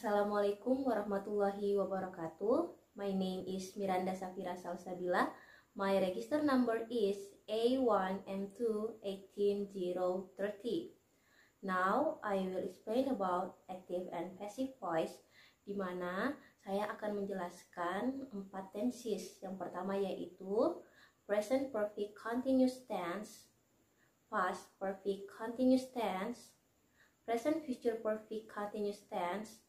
Assalamualaikum warahmatullahi wabarakatuh. My name is Miranda Safira Salsabila. My register number is A1M2-18030. Now I will explain about active and passive voice, di mana saya akan menjelaskan 4 tenses. Yang pertama yaitu present perfect continuous tense, past perfect continuous tense, present future perfect continuous tense,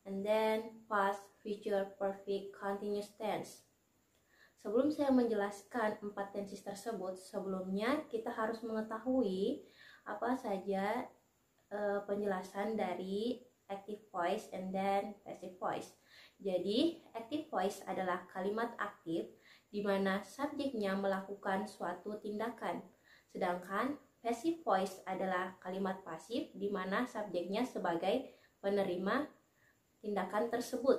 and then past future perfect continuous tense. Sebelum saya menjelaskan 4 tenses tersebut, sebelumnya kita harus mengetahui apa saja penjelasan dari active voice and then passive voice. Jadi, active voice adalah kalimat aktif di mana subjeknya melakukan suatu tindakan. Sedangkan passive voice adalah kalimat pasif di mana subjeknya sebagai penerima tindakan tersebut.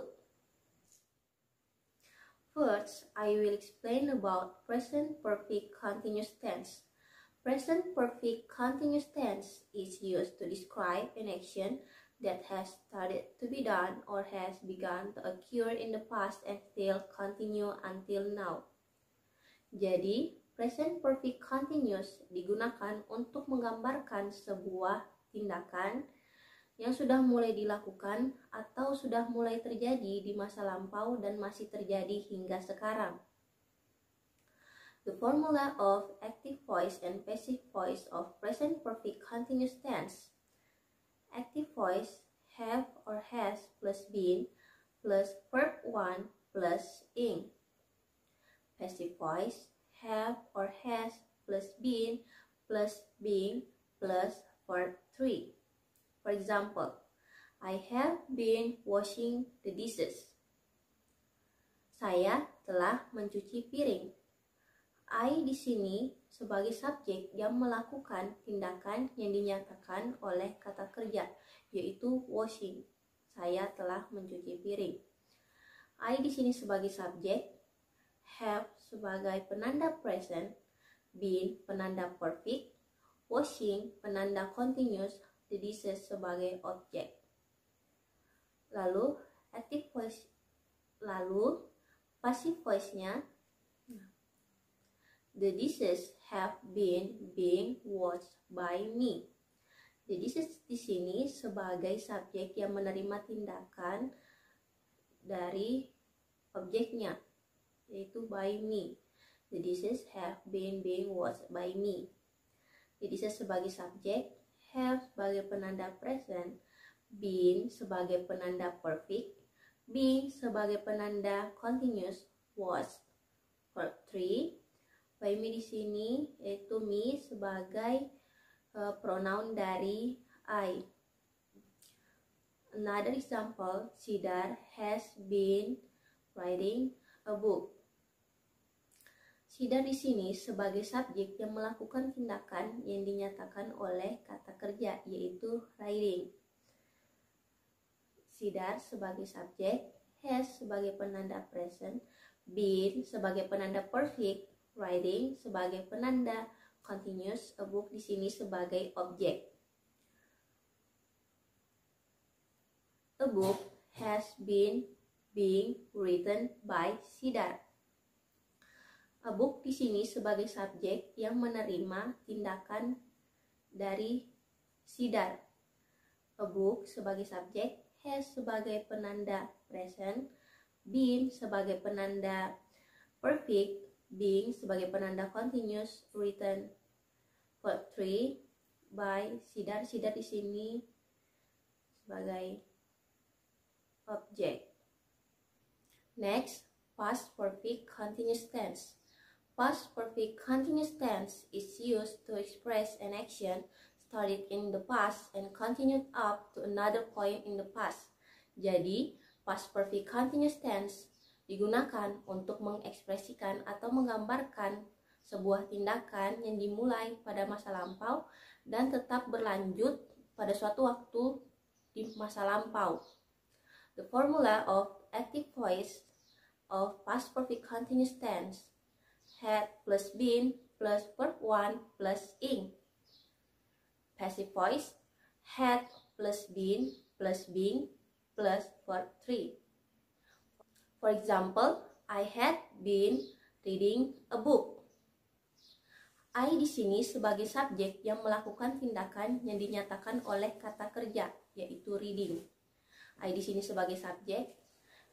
First, I will explain about present perfect continuous tense. Present perfect continuous tense is used to describe an action that has started to be done or has begun to occur in the past and still continue until now. Jadi, present perfect continuous digunakan untuk menggambarkan sebuah tindakan yang sudah mulai dilakukan atau sudah mulai terjadi di masa lampau dan masih terjadi hingga sekarang. The formula of active voice and passive voice of present perfect continuous tense. Active voice have or has plus been plus verb 1 plus ing. Passive voice have or has plus been plus being plus verb 3. For example, I have been washing the dishes. Saya telah mencuci piring. I di sini sebagai subjek yang melakukan tindakan yang dinyatakan oleh kata kerja, yaitu washing. Saya telah mencuci piring. I di sini sebagai subjek, have sebagai penanda present, been penanda perfect, washing penanda continuous, the dishes sebagai objek. Lalu active voice, lalu passive voice-nya, the dishes have been being washed by me. The dishes di sini sebagai subjek yang menerima tindakan dari objeknya, yaitu by me. The dishes have been being washed by me. The dishes sebagai subjek, have sebagai penanda present, been sebagai penanda perfect, being sebagai penanda continuous, was verb 3. By me di sini yaitu me sebagai pronoun dari I. Another example, Sidar has been writing a book. Sidar di sini sebagai subjek yang melakukan tindakan yang dinyatakan oleh kata kerja, yaitu writing. Sidar sebagai subjek, has sebagai penanda present, been sebagai penanda perfect, writing sebagai penanda continuous, a book di sini sebagai objek. A book has been being written by Sidar. A book di sini sebagai subjek yang menerima tindakan dari Sidar. A book sebagai subjek, has sebagai penanda present, been sebagai penanda perfect, being sebagai penanda continuous, written verb 3 by Sidar. Sidar di sini sebagai objek. Next, past perfect continuous tense. Past perfect continuous tense is used to express an action started in the past and continued up to another point in the past. Jadi, past perfect continuous tense digunakan untuk mengekspresikan atau menggambarkan sebuah tindakan yang dimulai pada masa lampau dan tetap berlanjut pada suatu waktu di masa lampau. The formula of active voice of past perfect continuous tense, had plus been plus verb 1 plus ing. Passive voice, had plus been plus being plus verb 3. For example, I had been reading a book. I di sini sebagai subjek yang melakukan tindakan yang dinyatakan oleh kata kerja, yaitu reading. I di sini sebagai subjek,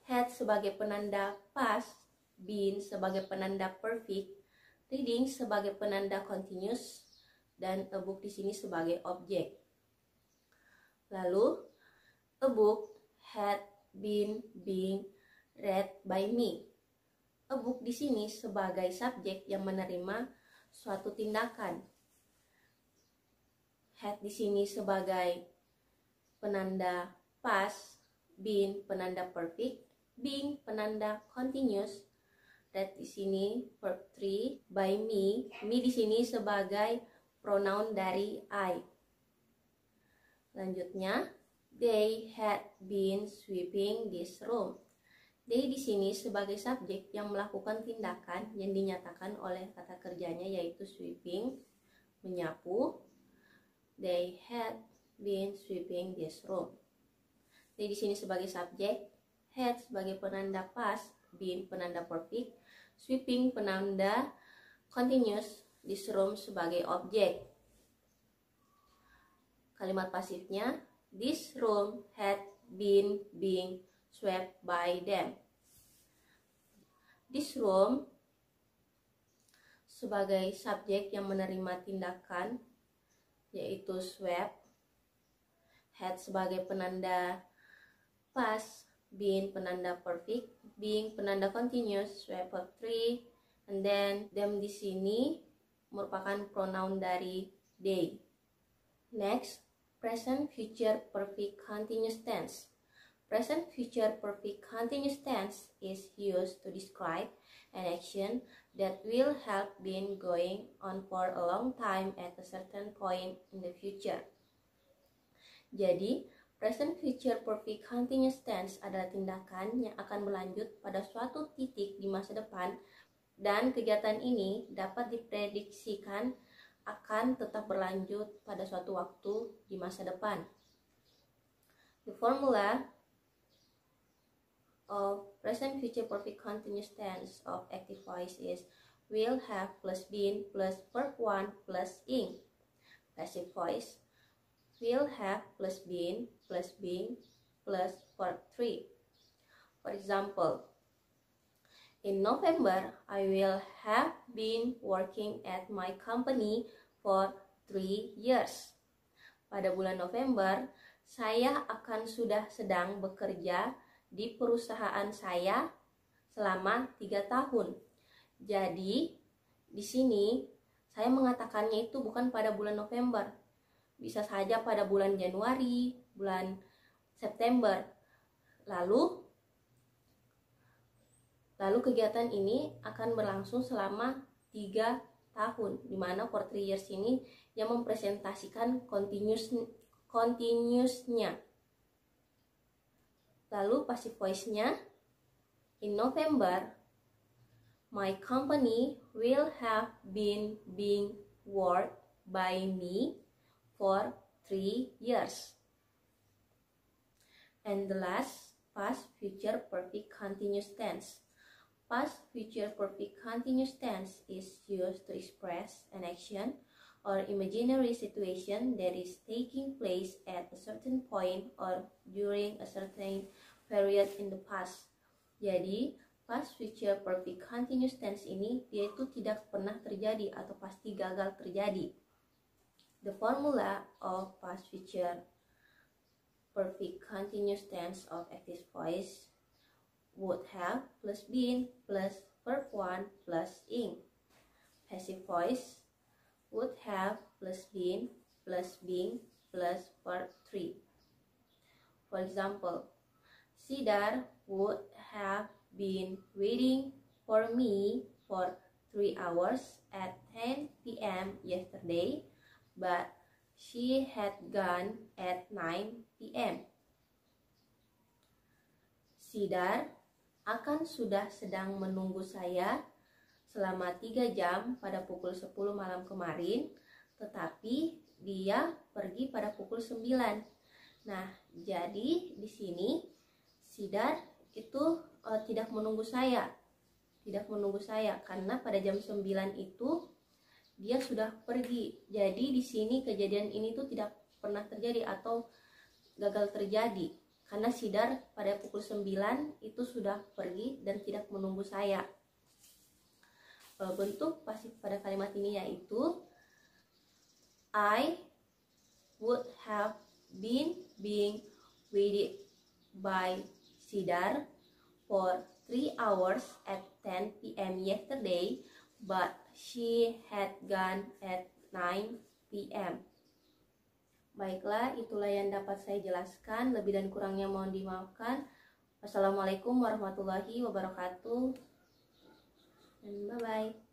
had sebagai penanda past, been sebagai penanda perfect, reading sebagai penanda continuous, dan a book di sini sebagai objek. Lalu, a book had been being read by me. A book di sini sebagai subjek yang menerima suatu tindakan. Had di sini sebagai penanda past, been penanda perfect, being penanda continuous, read di sini verb 3, by me, me di sini sebagai pronoun dari I. Selanjutnya, they had been sweeping this room. They di sini sebagai subjek yang melakukan tindakan yang dinyatakan oleh kata kerjanya, yaitu sweeping, menyapu. They had been sweeping this room. They di sini sebagai subjek, had sebagai penanda past, been penanda perfect, sweeping penanda continuous, this room sebagai objek. Kalimat pasifnya, this room had been being swept by them. This room sebagai subjek yang menerima tindakan, yaitu swept, had sebagai penanda past, been penanda perfect, being penanda continuous, swept verb 3, and then them di sini merupakan pronoun dari they. Next, present future perfect continuous tense. Present future perfect continuous tense is used to describe an action that will have been going on for a long time at a certain point in the future. Jadi, present future perfect continuous tense adalah tindakan yang akan berlanjut pada suatu titik di masa depan, dan kegiatan ini dapat diprediksikan akan tetap berlanjut pada suatu waktu di masa depan. The formula of present future perfect continuous tense of active voice is will have plus been plus verb 1 plus ing. Passive voice, will have plus been plus being plus verb 3. For example, in November, I will have been working at my company for 3 years. Pada bulan November, saya akan sudah sedang bekerja di perusahaan saya selama 3 tahun. Jadi, di sini saya mengatakannya itu bukan pada bulan November. Bisa saja pada bulan Januari, bulan September. Lalu kegiatan ini akan berlangsung selama 3 tahun, di mana for 3 years ini yang mempresentasikan continuousnya. Lalu passive voice-nya, in November, my company will have been being worked by me for 3 years. And the last, past future perfect continuous tense. Past future perfect continuous tense is used to express an action or imaginary situation that is taking place at a certain point or during a certain period in the past. Jadi, past future perfect continuous tense ini dia itu tidak pernah terjadi atau pasti gagal terjadi. The formula of past future perfect continuous tense of active voice would have plus been plus verb 1 plus ing. Passive voice would have plus been plus being plus verb 3. For example, Sidar would have been waiting for me for 3 hours at 10 p.m. yesterday, but she had gone at 9 p.m. Sidar akan sudah sedang menunggu saya selama 3 jam pada pukul 10 malam kemarin, tetapi dia pergi pada pukul 9. Nah, jadi di sini Sidar itu tidak menunggu saya. Karena pada jam 9 itu dia sudah pergi. Jadi di sini kejadian ini tuh tidak pernah terjadi atau gagal terjadi karena Sidar pada pukul 9 itu sudah pergi dan tidak menunggu saya. Bentuk pasif pada kalimat ini yaitu I would have been being waited by Sidar for 3 hours at 10 p.m. yesterday, but she had gone at 9 p.m. Baiklah, itulah yang dapat saya jelaskan. Lebih dan kurangnya mohon dimaafkan. Wassalamualaikum warahmatullahi wabarakatuh. Dan bye-bye.